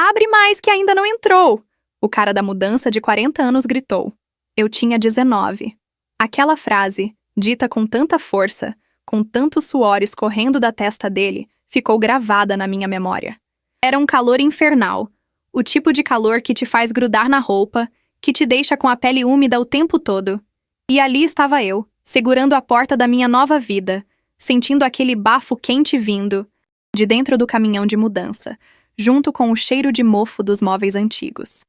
Abre mais que ainda não entrou! O cara da mudança de 40 anos gritou. Eu tinha 19. Aquela frase, dita com tanta força, com tanto suor escorrendo da testa dele, ficou gravada na minha memória. Era um calor infernal. O tipo de calor que te faz grudar na roupa, que te deixa com a pele úmida o tempo todo. E ali estava eu, segurando a porta da minha nova vida, sentindo aquele bafo quente vindo de dentro do caminhão de mudança, junto com o cheiro de mofo dos móveis antigos.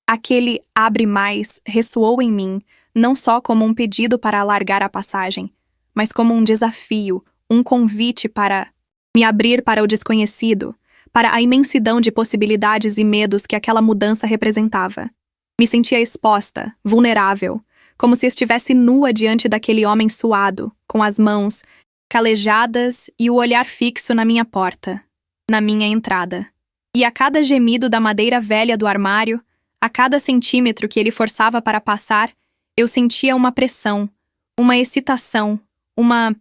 Aquele abre mais ressoou em mim, não só como um pedido para alargar a passagem, mas como um desafio, um convite para me abrir para o desconhecido, para a imensidão de possibilidades e medos que aquela mudança representava. Me sentia exposta, vulnerável, como se estivesse nua diante daquele homem suado, com as mãos calejadas e o olhar fixo na minha porta, na minha entrada. E a cada gemido da madeira velha do armário, a cada centímetro que ele forçava para passar, eu sentia uma pressão, uma excitação, uma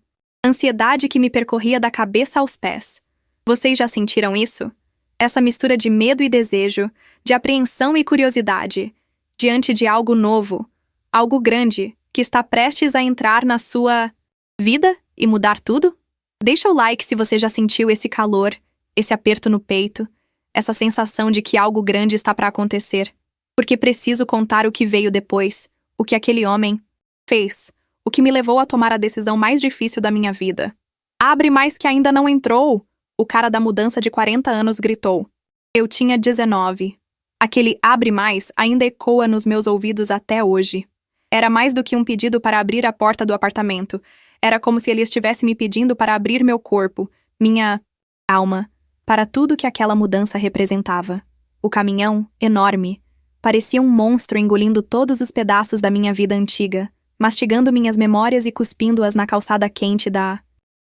ansiedade que me percorria da cabeça aos pés. Vocês já sentiram isso? Essa mistura de medo e desejo, de apreensão e curiosidade, diante de algo novo, algo grande, que está prestes a entrar na sua vida e mudar tudo? Deixa o like se você já sentiu esse calor, esse aperto no peito, essa sensação de que algo grande está para acontecer, porque preciso contar o que veio depois, o que aquele homem fez, o que me levou a tomar a decisão mais difícil da minha vida. Abre mais que ainda não entrou! O cara da mudança de 40 anos gritou. Eu tinha 19. Aquele abre mais ainda ecoa nos meus ouvidos até hoje. Era mais do que um pedido para abrir a porta do apartamento. Era como se ele estivesse me pedindo para abrir meu corpo, minha alma, para tudo que aquela mudança representava. O caminhão, enorme, parecia um monstro engolindo todos os pedaços da minha vida antiga, mastigando minhas memórias e cuspindo-as na calçada quente da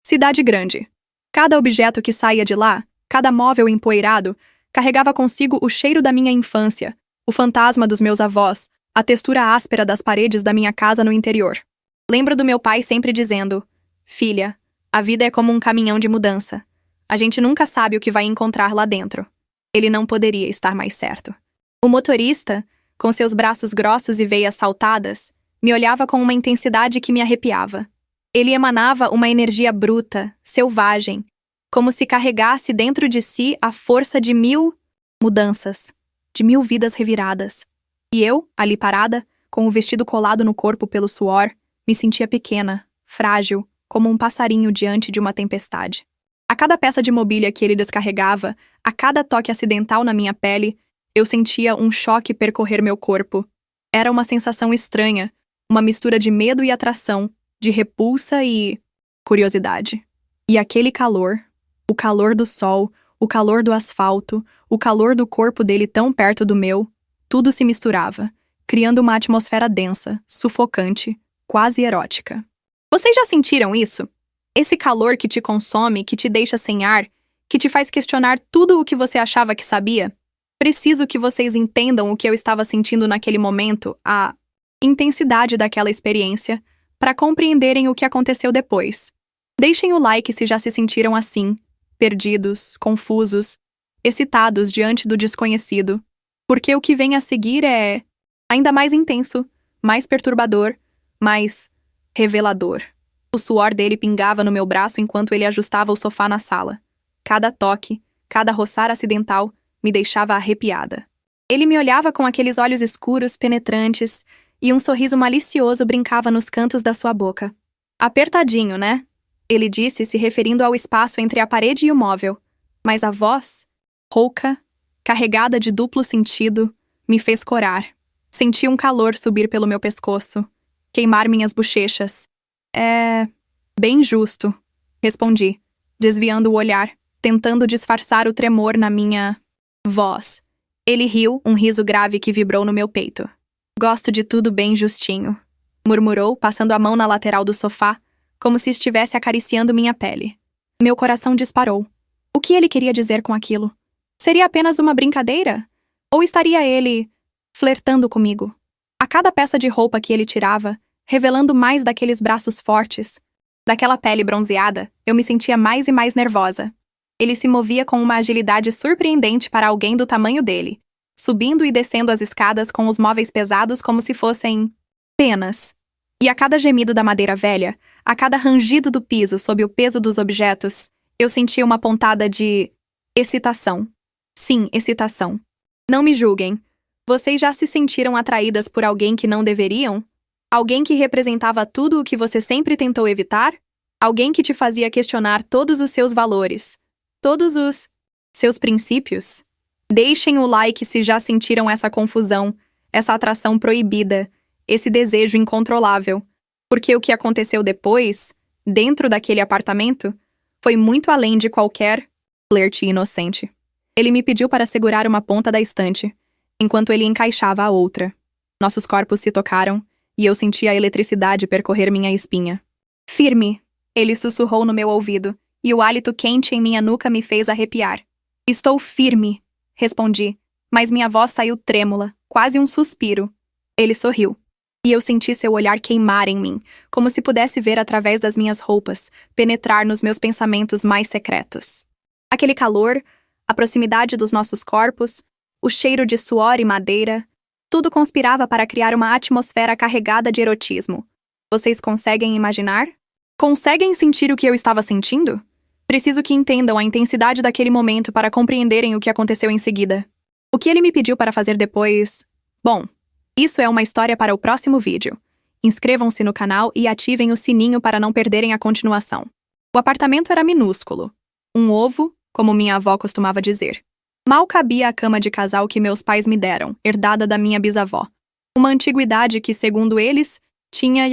cidade grande. Cada objeto que saía de lá, cada móvel empoeirado, carregava consigo o cheiro da minha infância, o fantasma dos meus avós, a textura áspera das paredes da minha casa no interior. Lembro do meu pai sempre dizendo, filha, a vida é como um caminhão de mudança. A gente nunca sabe o que vai encontrar lá dentro. Ele não poderia estar mais certo. O motorista, com seus braços grossos e veias saltadas, me olhava com uma intensidade que me arrepiava. Ele emanava uma energia bruta, selvagem, como se carregasse dentro de si a força de 1000 mudanças, de 1000 vidas reviradas. E eu, ali parada, com o vestido colado no corpo pelo suor, me sentia pequena, frágil, como um passarinho diante de uma tempestade. A cada peça de mobília que ele descarregava, a cada toque acidental na minha pele, eu sentia um choque percorrer meu corpo. Era uma sensação estranha, uma mistura de medo e atração, de repulsa e curiosidade. E aquele calor, o calor do sol, o calor do asfalto, o calor do corpo dele tão perto do meu, tudo se misturava, criando uma atmosfera densa, sufocante, quase erótica. Vocês já sentiram isso? Esse calor que te consome, que te deixa sem ar, que te faz questionar tudo o que você achava que sabia? Preciso que vocês entendam o que eu estava sentindo naquele momento, a intensidade daquela experiência, para compreenderem o que aconteceu depois. Deixem o like se já se sentiram assim, perdidos, confusos, excitados diante do desconhecido, porque o que vem a seguir é ainda mais intenso, mais perturbador, mais revelador. O suor dele pingava no meu braço enquanto ele ajustava o sofá na sala. Cada toque, cada roçar acidental me deixava arrepiada. Ele me olhava com aqueles olhos escuros, penetrantes, e um sorriso malicioso brincava nos cantos da sua boca. Apertadinho, né? Ele disse, se referindo ao espaço entre a parede e o móvel. Mas a voz, rouca, carregada de duplo sentido, me fez corar. Senti um calor subir pelo meu pescoço, queimar minhas bochechas. É bem justo, respondi, desviando o olhar, tentando disfarçar o tremor na minha voz. Ele riu, um riso grave que vibrou no meu peito. Gosto de tudo bem justinho, murmurou, passando a mão na lateral do sofá, como se estivesse acariciando minha pele. Meu coração disparou. O que ele queria dizer com aquilo? Seria apenas uma brincadeira? Ou estaria ele flertando comigo? A cada peça de roupa que ele tirava, revelando mais daqueles braços fortes, daquela pele bronzeada, eu me sentia mais e mais nervosa. Ele se movia com uma agilidade surpreendente para alguém do tamanho dele, subindo e descendo as escadas com os móveis pesados como se fossem penas. E a cada gemido da madeira velha, a cada rangido do piso sob o peso dos objetos, eu sentia uma pontada de excitação. Sim, excitação. Não me julguem. Vocês já se sentiram atraídas por alguém que não deveriam? Alguém que representava tudo o que você sempre tentou evitar? Alguém que te fazia questionar todos os seus valores, todos os seus princípios? Deixem o like se já sentiram essa confusão, essa atração proibida, esse desejo incontrolável. Porque o que aconteceu depois, dentro daquele apartamento, foi muito além de qualquer flerte inocente. Ele me pediu para segurar uma ponta da estante, enquanto ele encaixava a outra. Nossos corpos se tocaram, e eu senti a eletricidade percorrer minha espinha. Firme, ele sussurrou no meu ouvido, e o hálito quente em minha nuca me fez arrepiar. Estou firme, respondi, mas minha voz saiu trêmula, quase um suspiro. Ele sorriu, e eu senti seu olhar queimar em mim, como se pudesse ver através das minhas roupas, penetrar nos meus pensamentos mais secretos. Aquele calor, a proximidade dos nossos corpos, o cheiro de suor e madeira, tudo conspirava para criar uma atmosfera carregada de erotismo. Vocês conseguem imaginar? Conseguem sentir o que eu estava sentindo? Preciso que entendam a intensidade daquele momento para compreenderem o que aconteceu em seguida. O que ele me pediu para fazer depois? Bom, isso é uma história para o próximo vídeo. Inscrevam-se no canal e ativem o sininho para não perderem a continuação. O apartamento era minúsculo. Um ovo, como minha avó costumava dizer. Mal cabia a cama de casal que meus pais me deram, herdada da minha bisavó. Uma antiguidade que, segundo eles, tinha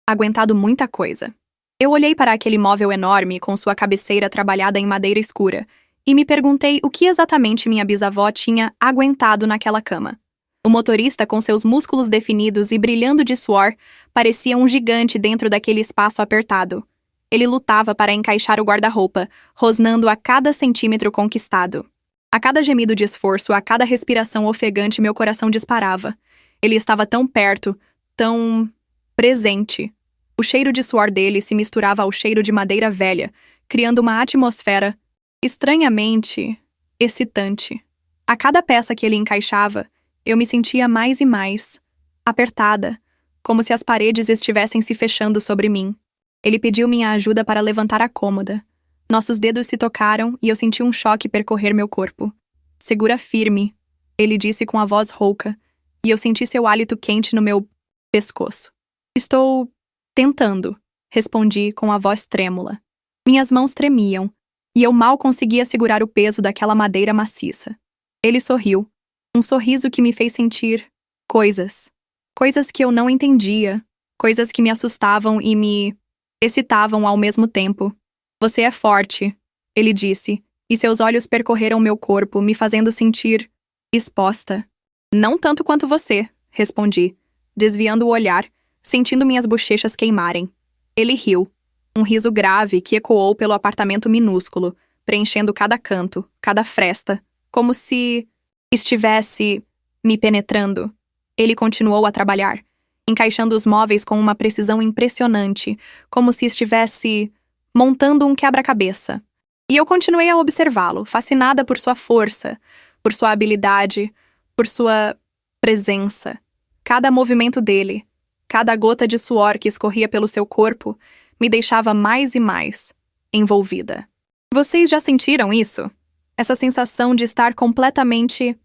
aguentado muita coisa. Eu olhei para aquele móvel enorme com sua cabeceira trabalhada em madeira escura e me perguntei o que exatamente minha bisavó tinha aguentado naquela cama. O motorista, com seus músculos definidos e brilhando de suor, parecia um gigante dentro daquele espaço apertado. Ele lutava para encaixar o guarda-roupa, rosnando a cada centímetro conquistado. A cada gemido de esforço, a cada respiração ofegante, meu coração disparava. Ele estava tão perto, tão presente. O cheiro de suor dele se misturava ao cheiro de madeira velha, criando uma atmosfera estranhamente excitante. A cada peça que ele encaixava, eu me sentia mais e mais apertada, como se as paredes estivessem se fechando sobre mim. Ele pediu minha ajuda para levantar a cômoda. Nossos dedos se tocaram e eu senti um choque percorrer meu corpo. Segura firme, ele disse com a voz rouca, e eu senti seu hálito quente no meu pescoço. Estou tentando, respondi com a voz trêmula. Minhas mãos tremiam, e eu mal conseguia segurar o peso daquela madeira maciça. Ele sorriu, um sorriso que me fez sentir coisas. Coisas que eu não entendia, coisas que me assustavam e me excitavam ao mesmo tempo. Você é forte, ele disse, e seus olhos percorreram meu corpo, me fazendo sentir exposta. Não tanto quanto você, respondi, desviando o olhar, sentindo minhas bochechas queimarem. Ele riu, um riso grave que ecoou pelo apartamento minúsculo, preenchendo cada canto, cada fresta, como se estivesse me penetrando. Ele continuou a trabalhar, encaixando os móveis com uma precisão impressionante, como se estivesse montando um quebra-cabeça. E eu continuei a observá-lo, fascinada por sua força, por sua habilidade, por sua presença. Cada movimento dele, cada gota de suor que escorria pelo seu corpo, me deixava mais e mais envolvida. Vocês já sentiram isso? Essa sensação de estar completamente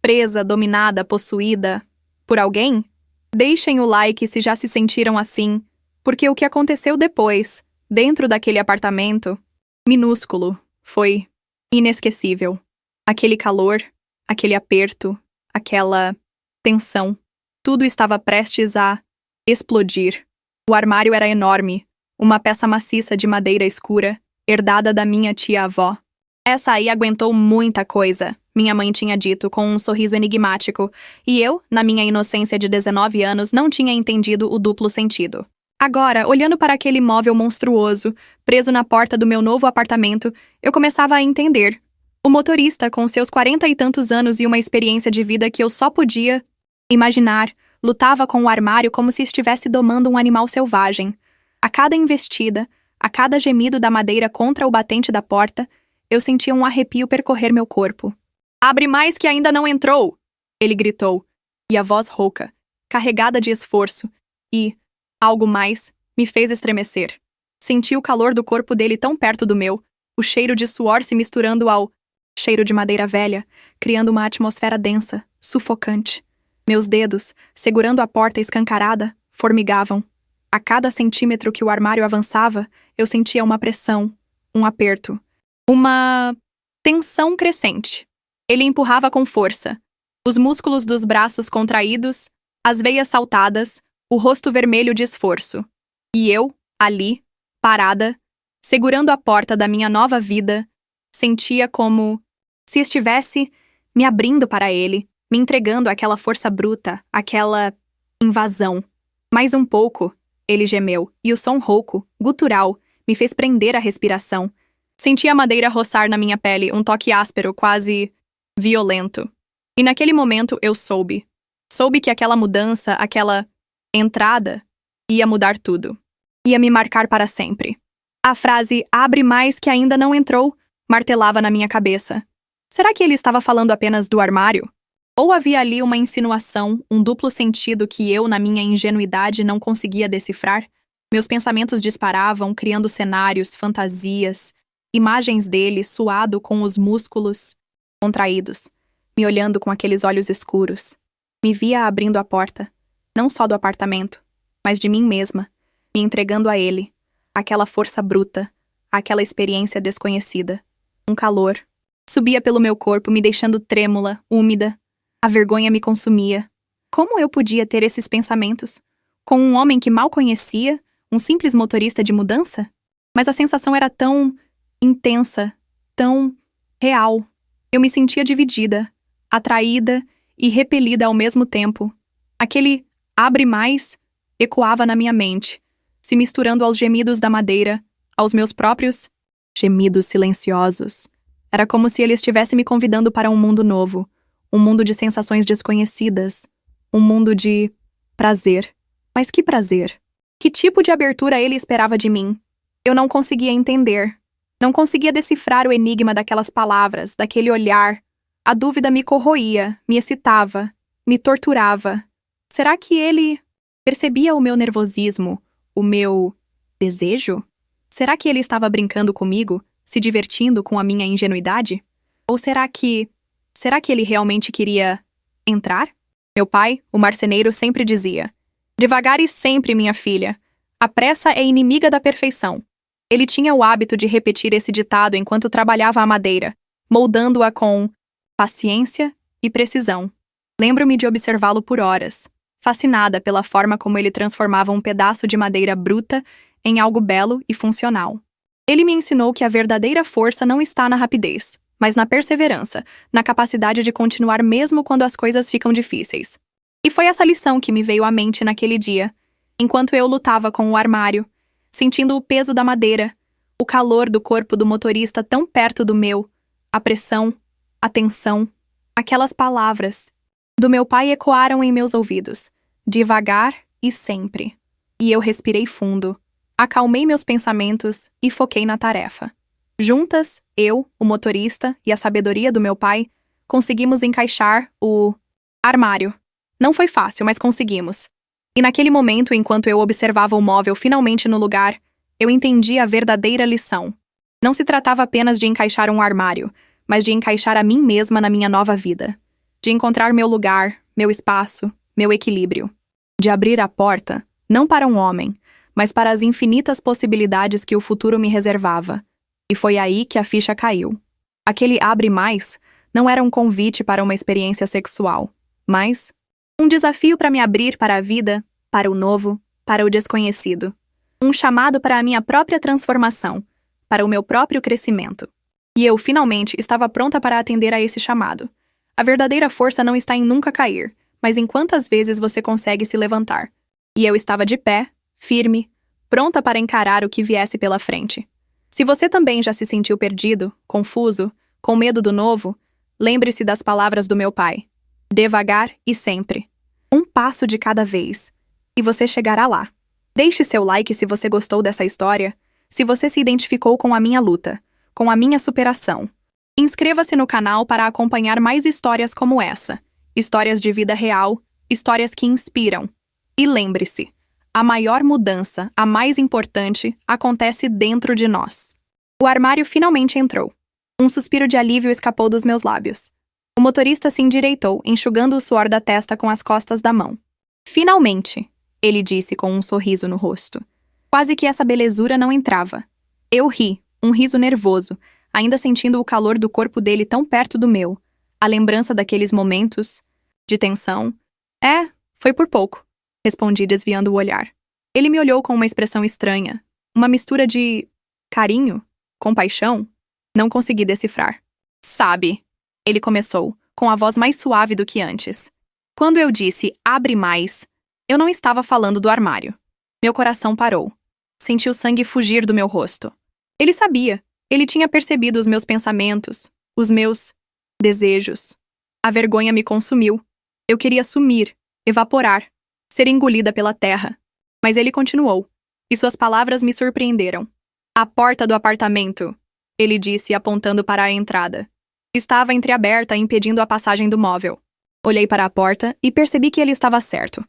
presa, dominada, possuída por alguém? Deixem o like se já se sentiram assim, porque o que aconteceu depois, dentro daquele apartamento, minúsculo, foi inesquecível. Aquele calor, aquele aperto, aquela tensão, tudo estava prestes a explodir. O armário era enorme, uma peça maciça de madeira escura, herdada da minha tia-avó. Essa aí aguentou muita coisa, minha mãe tinha dito com um sorriso enigmático, e eu, na minha inocência de 19 anos, não tinha entendido o duplo sentido. Agora, olhando para aquele móvel monstruoso, preso na porta do meu novo apartamento, eu começava a entender. O motorista, com seus 40 e tantos anos e uma experiência de vida que eu só podia imaginar, lutava com o armário como se estivesse domando um animal selvagem. A cada investida, a cada gemido da madeira contra o batente da porta, eu sentia um arrepio percorrer meu corpo. "Abre mais que ainda não entrou!" Ele gritou, e a voz rouca, carregada de esforço, e, algo mais, me fez estremecer. Senti o calor do corpo dele tão perto do meu, o cheiro de suor se misturando ao cheiro de madeira velha, criando uma atmosfera densa, sufocante. Meus dedos, segurando a porta escancarada, formigavam. A cada centímetro que o armário avançava, eu sentia uma pressão, um aperto, uma tensão crescente. Ele empurrava com força. Os músculos dos braços contraídos, as veias saltadas, o rosto vermelho de esforço. E eu, ali, parada, segurando a porta da minha nova vida, sentia como se estivesse me abrindo para ele, me entregando àquela força bruta, aquela invasão. Mais um pouco, ele gemeu, e o som rouco, gutural, me fez prender a respiração. Senti a madeira roçar na minha pele, um toque áspero, quase violento. E naquele momento eu soube. Soube que aquela mudança, aquela entrada, ia mudar tudo. Ia me marcar para sempre. A frase "abre mais que ainda não entrou" martelava na minha cabeça. Será que ele estava falando apenas do armário? Ou havia ali uma insinuação, um duplo sentido que eu, na minha ingenuidade, não conseguia decifrar? Meus pensamentos disparavam, criando cenários, fantasias, imagens dele suado com os músculos contraídos, me olhando com aqueles olhos escuros. Me via abrindo a porta, não só do apartamento, mas de mim mesma, me entregando a ele, aquela força bruta, aquela experiência desconhecida. Um calor subia pelo meu corpo, me deixando trêmula, úmida. A vergonha me consumia. Como eu podia ter esses pensamentos? Com um homem que mal conhecia, um simples motorista de mudança? Mas a sensação era tão intensa, tão real. Eu me sentia dividida, atraída e repelida ao mesmo tempo. Aquele "abre mais" ecoava na minha mente, se misturando aos gemidos da madeira, aos meus próprios gemidos silenciosos. Era como se ele estivesse me convidando para um mundo novo, um mundo de sensações desconhecidas, um mundo de prazer. Mas que prazer? Que tipo de abertura ele esperava de mim? Eu não conseguia entender. Não conseguia decifrar o enigma daquelas palavras, daquele olhar. A dúvida me corroía, me excitava, me torturava. Será que ele percebia o meu nervosismo, o meu desejo? Será que ele estava brincando comigo, se divertindo com a minha ingenuidade? Ou será que ele realmente queria entrar? Meu pai, o marceneiro, sempre dizia: "Devagar e sempre, minha filha. A pressa é inimiga da perfeição." Ele tinha o hábito de repetir esse ditado enquanto trabalhava a madeira, moldando-a com paciência e precisão. Lembro-me de observá-lo por horas, fascinada pela forma como ele transformava um pedaço de madeira bruta em algo belo e funcional. Ele me ensinou que a verdadeira força não está na rapidez, mas na perseverança, na capacidade de continuar mesmo quando as coisas ficam difíceis. E foi essa lição que me veio à mente naquele dia, enquanto eu lutava com o armário, sentindo o peso da madeira, o calor do corpo do motorista tão perto do meu, a pressão, a tensão, aquelas palavras do meu pai ecoaram em meus ouvidos, devagar e sempre. E eu respirei fundo, acalmei meus pensamentos e foquei na tarefa. Juntas, eu, o motorista e a sabedoria do meu pai, conseguimos encaixar o armário. Não foi fácil, mas conseguimos. E naquele momento, enquanto eu observava o móvel finalmente no lugar, eu entendi a verdadeira lição. Não se tratava apenas de encaixar um armário, mas de encaixar a mim mesma na minha nova vida. De encontrar meu lugar, meu espaço, meu equilíbrio. De abrir a porta, não para um homem, mas para as infinitas possibilidades que o futuro me reservava. E foi aí que a ficha caiu. Aquele "abre mais" não era um convite para uma experiência sexual, mas um desafio para me abrir para a vida, para o novo, para o desconhecido. Um chamado para a minha própria transformação, para o meu próprio crescimento. E eu, finalmente, estava pronta para atender a esse chamado. A verdadeira força não está em nunca cair, mas em quantas vezes você consegue se levantar. E eu estava de pé, firme, pronta para encarar o que viesse pela frente. Se você também já se sentiu perdido, confuso, com medo do novo, lembre-se das palavras do meu pai. Devagar e sempre. Um passo de cada vez. E você chegará lá. Deixe seu like se você gostou dessa história, se você se identificou com a minha luta, com a minha superação. Inscreva-se no canal para acompanhar mais histórias como essa. Histórias de vida real, histórias que inspiram. E lembre-se, a maior mudança, a mais importante, acontece dentro de nós. O armário finalmente entrou. Um suspiro de alívio escapou dos meus lábios. O motorista se endireitou, enxugando o suor da testa com as costas da mão. Finalmente, ele disse com um sorriso no rosto. Quase que essa belezura não entrava. Eu ri, um riso nervoso, ainda sentindo o calor do corpo dele tão perto do meu. A lembrança daqueles momentos de tensão. Foi por pouco, respondi desviando o olhar. Ele me olhou com uma expressão estranha, uma mistura de carinho, compaixão. Não consegui decifrar. Sabe, ele começou, com a voz mais suave do que antes. Quando eu disse abre mais, eu não estava falando do armário. Meu coração parou. Senti o sangue fugir do meu rosto. Ele sabia. Ele tinha percebido os meus pensamentos, os meus desejos. A vergonha me consumiu. Eu queria sumir, evaporar, ser engolida pela terra. Mas ele continuou, e suas palavras me surpreenderam. A porta do apartamento, ele disse apontando para a entrada. Estava entreaberta, impedindo a passagem do móvel. Olhei para a porta e percebi que ele estava certo.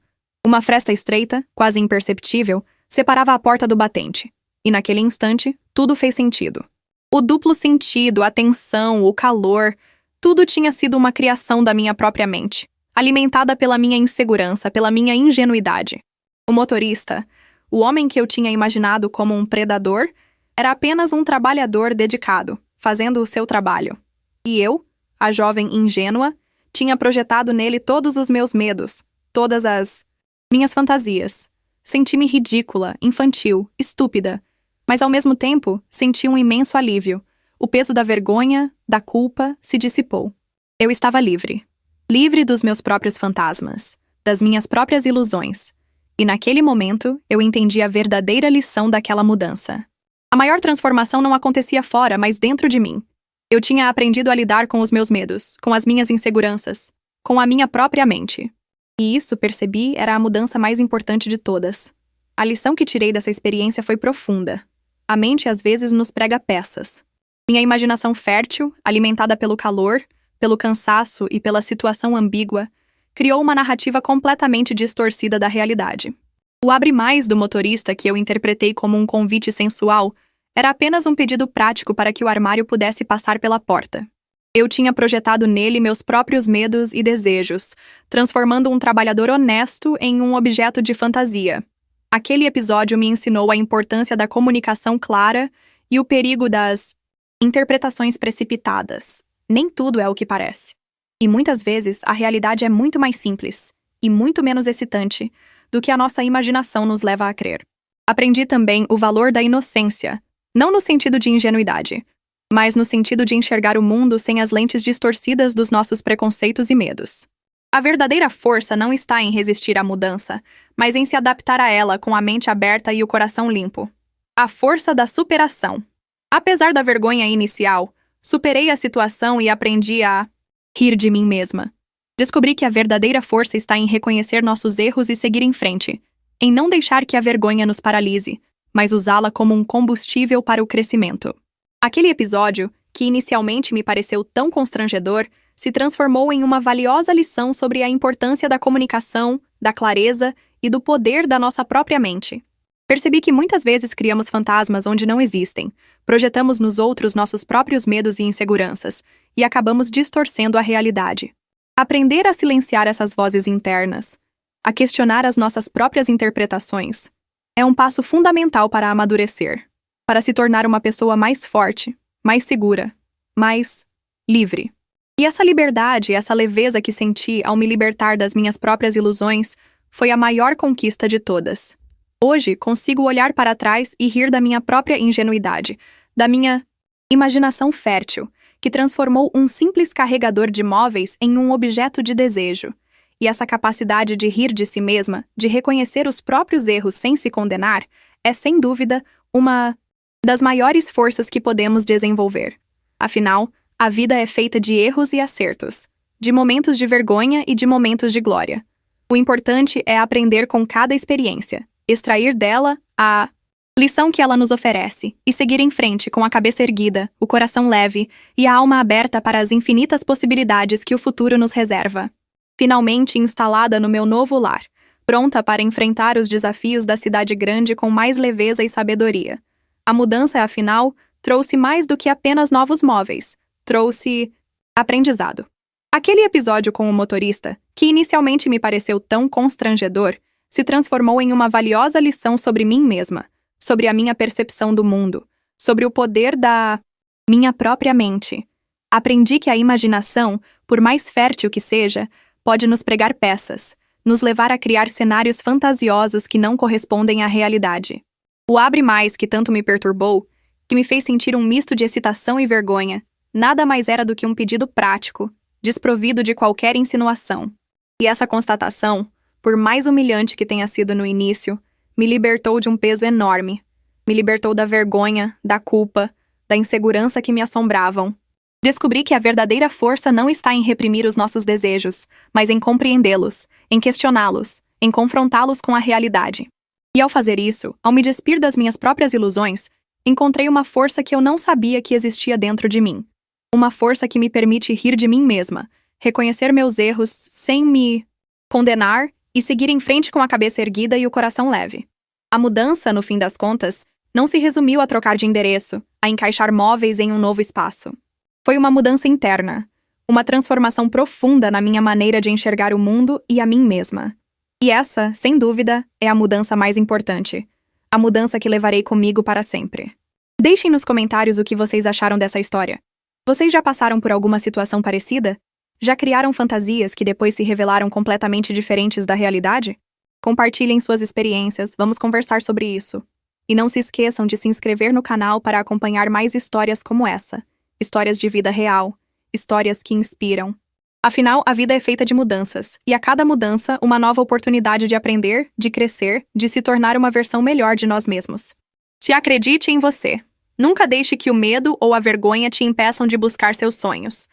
Uma fresta estreita, quase imperceptível, separava a porta do batente. E naquele instante, tudo fez sentido. O duplo sentido, a tensão, o calor, tudo tinha sido uma criação da minha própria mente, alimentada pela minha insegurança, pela minha ingenuidade. O motorista, o homem que eu tinha imaginado como um predador, era apenas um trabalhador dedicado, fazendo o seu trabalho. E eu, a jovem ingênua, tinha projetado nele todos os meus medos, todas as minhas fantasias. Senti-me ridícula, infantil, estúpida, mas ao mesmo tempo senti um imenso alívio. O peso da vergonha, da culpa, se dissipou. Eu estava livre. Livre dos meus próprios fantasmas, das minhas próprias ilusões. E naquele momento, eu entendi a verdadeira lição daquela mudança. A maior transformação não acontecia fora, mas dentro de mim. Eu tinha aprendido a lidar com os meus medos, com as minhas inseguranças, com a minha própria mente. E isso, percebi, era a mudança mais importante de todas. A lição que tirei dessa experiência foi profunda. A mente às vezes nos prega peças. Minha imaginação fértil, alimentada pelo calor, pelo cansaço e pela situação ambígua, criou uma narrativa completamente distorcida da realidade. O abre mais do motorista, que eu interpretei como um convite sensual, era apenas um pedido prático para que o armário pudesse passar pela porta. Eu tinha projetado nele meus próprios medos e desejos, transformando um trabalhador honesto em um objeto de fantasia. Aquele episódio me ensinou a importância da comunicação clara e o perigo das interpretações precipitadas. Nem tudo é o que parece. E muitas vezes a realidade é muito mais simples e muito menos excitante do que a nossa imaginação nos leva a crer. Aprendi também o valor da inocência, não no sentido de ingenuidade, mas no sentido de enxergar o mundo sem as lentes distorcidas dos nossos preconceitos e medos. A verdadeira força não está em resistir à mudança, mas em se adaptar a ela com a mente aberta e o coração limpo. A força da superação. Apesar da vergonha inicial, superei a situação e aprendi a rir de mim mesma. Descobri que a verdadeira força está em reconhecer nossos erros e seguir em frente, em não deixar que a vergonha nos paralise, mas usá-la como um combustível para o crescimento. Aquele episódio, que inicialmente me pareceu tão constrangedor, se transformou em uma valiosa lição sobre a importância da comunicação, da clareza e do poder da nossa própria mente. Percebi que muitas vezes criamos fantasmas onde não existem, projetamos nos outros nossos próprios medos e inseguranças, e acabamos distorcendo a realidade. Aprender a silenciar essas vozes internas, a questionar as nossas próprias interpretações, é um passo fundamental para amadurecer, para se tornar uma pessoa mais forte, mais segura, mais livre. E essa liberdade, essa leveza que senti ao me libertar das minhas próprias ilusões, foi a maior conquista de todas. Hoje, consigo olhar para trás e rir da minha própria ingenuidade, da minha imaginação fértil, que transformou um simples carregador de móveis em um objeto de desejo. E essa capacidade de rir de si mesma, de reconhecer os próprios erros sem se condenar, é, sem dúvida, uma das maiores forças que podemos desenvolver. Afinal, a vida é feita de erros e acertos, de momentos de vergonha e de momentos de glória. O importante é aprender com cada experiência, extrair dela a Lição que ela nos oferece, e seguir em frente com a cabeça erguida, o coração leve e a alma aberta para as infinitas possibilidades que o futuro nos reserva. Finalmente instalada no meu novo lar, pronta para enfrentar os desafios da cidade grande com mais leveza e sabedoria. A mudança, afinal, trouxe mais do que apenas novos móveis, trouxe aprendizado. Aquele episódio com o motorista, que inicialmente me pareceu tão constrangedor, se transformou em uma valiosa lição sobre mim mesma, sobre a minha percepção do mundo, sobre o poder da minha própria mente. Aprendi que a imaginação, por mais fértil que seja, pode nos pregar peças, nos levar a criar cenários fantasiosos que não correspondem à realidade. O abre mais que tanto me perturbou, que me fez sentir um misto de excitação e vergonha, nada mais era do que um pedido prático, desprovido de qualquer insinuação. E essa constatação, por mais humilhante que tenha sido no início, me libertou de um peso enorme. Me libertou da vergonha, da culpa, da insegurança que me assombravam. Descobri que a verdadeira força não está em reprimir os nossos desejos, mas em compreendê-los, em questioná-los, em confrontá-los com a realidade. E ao fazer isso, ao me despir das minhas próprias ilusões, encontrei uma força que eu não sabia que existia dentro de mim. Uma força que me permite rir de mim mesma, reconhecer meus erros sem me condenar e seguir em frente com a cabeça erguida e o coração leve. A mudança, no fim das contas, não se resumiu a trocar de endereço, a encaixar móveis em um novo espaço. Foi uma mudança interna, uma transformação profunda na minha maneira de enxergar o mundo e a mim mesma. E essa, sem dúvida, é a mudança mais importante. A mudança que levarei comigo para sempre. Deixem nos comentários o que vocês acharam dessa história. Vocês já passaram por alguma situação parecida? Já criaram fantasias que depois se revelaram completamente diferentes da realidade? Compartilhem suas experiências, vamos conversar sobre isso. E não se esqueçam de se inscrever no canal para acompanhar mais histórias como essa. Histórias de vida real, histórias que inspiram. Afinal, a vida é feita de mudanças, e a cada mudança, uma nova oportunidade de aprender, de crescer, de se tornar uma versão melhor de nós mesmos. Se acredite em você. Nunca deixe que o medo ou a vergonha te impeçam de buscar seus sonhos.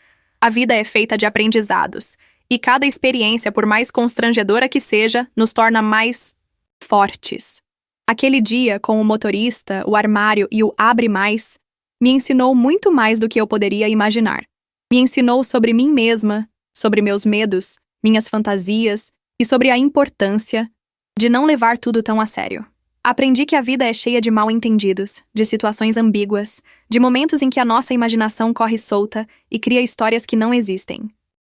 A vida é feita de aprendizados, e cada experiência, por mais constrangedora que seja, nos torna mais fortes. Aquele dia, com o motorista, o armário e o abre mais, me ensinou muito mais do que eu poderia imaginar. Me ensinou sobre mim mesma, sobre meus medos, minhas fantasias e sobre a importância de não levar tudo tão a sério. Aprendi que a vida é cheia de mal-entendidos, de situações ambíguas, de momentos em que a nossa imaginação corre solta e cria histórias que não existem.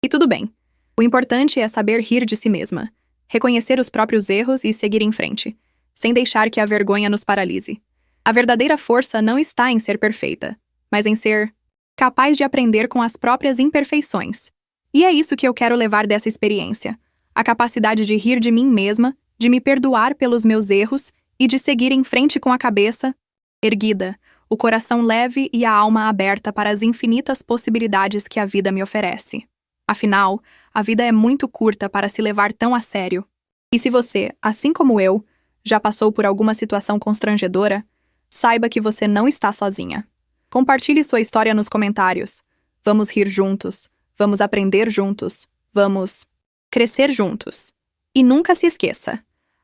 E tudo bem. O importante é saber rir de si mesma, reconhecer os próprios erros e seguir em frente, sem deixar que a vergonha nos paralise. A verdadeira força não está em ser perfeita, mas em ser capaz de aprender com as próprias imperfeições. E é isso que eu quero levar dessa experiência: a capacidade de rir de mim mesma, de me perdoar pelos meus erros e de seguir em frente com a cabeça erguida, o coração leve e a alma aberta para as infinitas possibilidades que a vida me oferece. Afinal, a vida é muito curta para se levar tão a sério. E se você, assim como eu, já passou por alguma situação constrangedora, saiba que você não está sozinha. Compartilhe sua história nos comentários. Vamos rir juntos, vamos aprender juntos, vamos crescer juntos. E nunca se esqueça: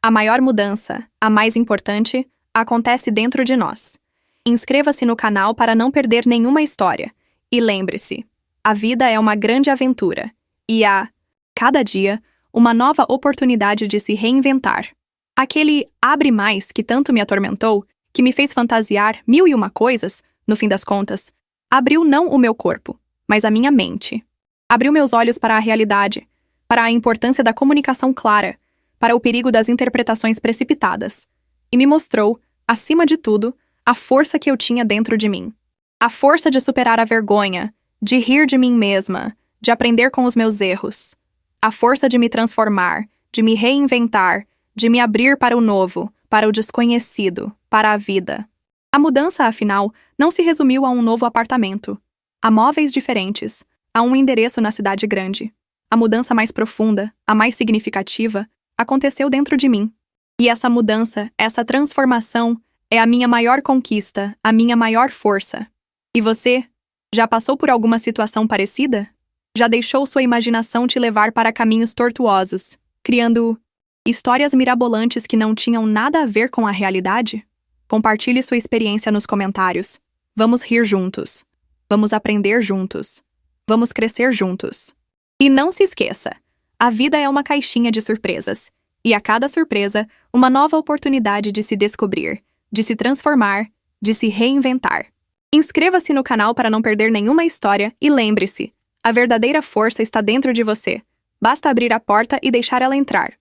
a maior mudança, a mais importante, acontece dentro de nós. Inscreva-se no canal para não perder nenhuma história. E lembre-se, a vida é uma grande aventura. E há, cada dia, uma nova oportunidade de se reinventar. Aquele abre mais que tanto me atormentou, que me fez fantasiar 1001 coisas, no fim das contas, abriu não o meu corpo, mas a minha mente. Abriu meus olhos para a realidade, para a importância da comunicação clara, para o perigo das interpretações precipitadas, e me mostrou, acima de tudo, a força que eu tinha dentro de mim. A força de superar a vergonha, de rir de mim mesma, de aprender com os meus erros. A força de me transformar, de me reinventar, de me abrir para o novo, para o desconhecido, para a vida. A mudança, afinal, não se resumiu a um novo apartamento, a móveis diferentes, a um endereço na cidade grande. A mudança mais profunda, a mais significativa, aconteceu dentro de mim. E essa mudança, essa transformação, é a minha maior conquista, a minha maior força. E você? Já passou por alguma situação parecida? Já deixou sua imaginação te levar para caminhos tortuosos, criando histórias mirabolantes que não tinham nada a ver com a realidade? Compartilhe sua experiência nos comentários. Vamos rir juntos. Vamos aprender juntos. Vamos crescer juntos. E não se esqueça, a vida é uma caixinha de surpresas. E a cada surpresa, uma nova oportunidade de se descobrir, de se transformar, de se reinventar. Inscreva-se no canal para não perder nenhuma história e lembre-se, a verdadeira força está dentro de você. Basta abrir a porta e deixar ela entrar.